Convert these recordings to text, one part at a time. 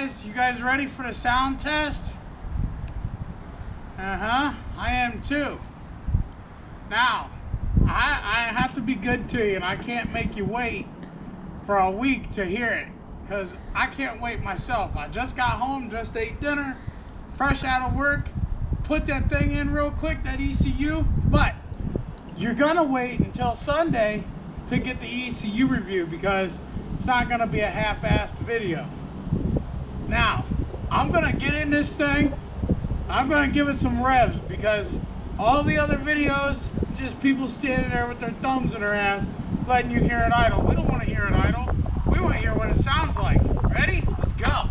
guys, you guys ready for the sound test? I am too. Now, I have to be good to you, and I can't make you wait for a week to hear it, because I can't wait myself. I just got home, just ate dinner, fresh out of work, put that thing in real quick, that ECU, but you're gonna wait until Sunday to get the ECU review, because it's not gonna be a half-assed video. Now, I'm gonna get in this thing, I'm gonna give it some revs, because all the other videos, just people standing there with their thumbs in their ass, letting you hear it idle. We don't want to hear it idle. We want to hear what it sounds like. Ready? Let's go.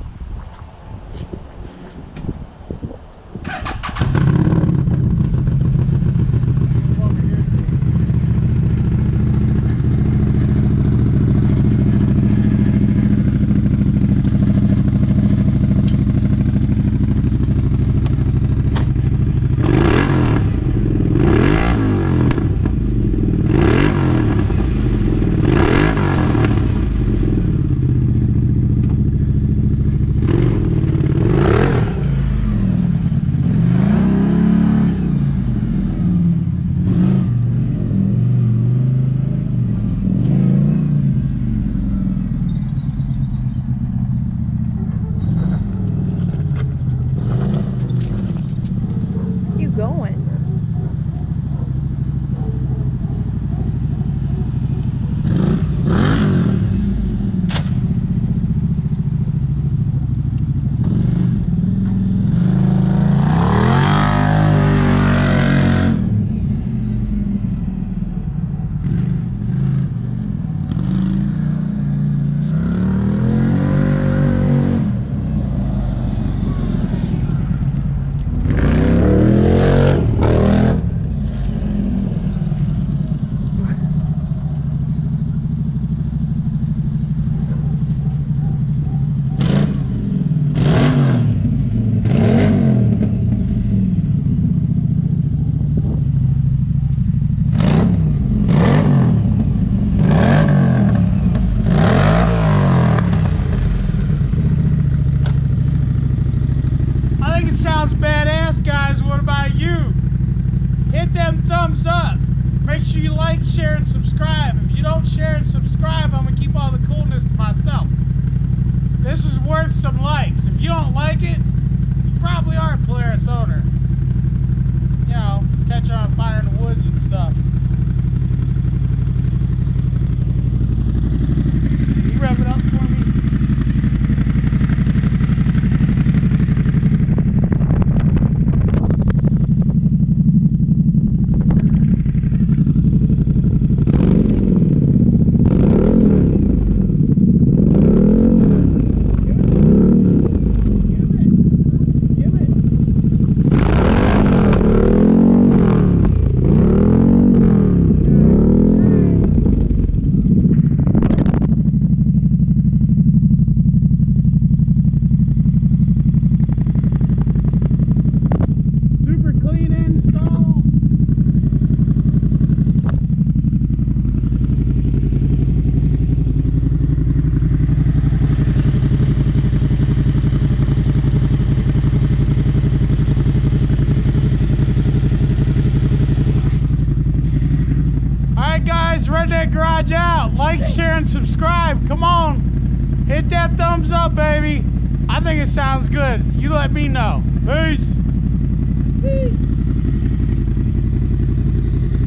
Sounds badass, guys. What about you? Hit them thumbs up. Make sure you like, share, and subscribe. If you don't share and subscribe, I'm gonna keep all the coolness to myself. This is worth some likes. If you don't like it, you probably are a Polaris owner. You know, catching on fire in the woods and stuff. Can you rev it up for me? Redneck Garage out. Like, share, and subscribe. Come on. Hit that thumbs up, baby. I think it sounds good. You let me know. Peace.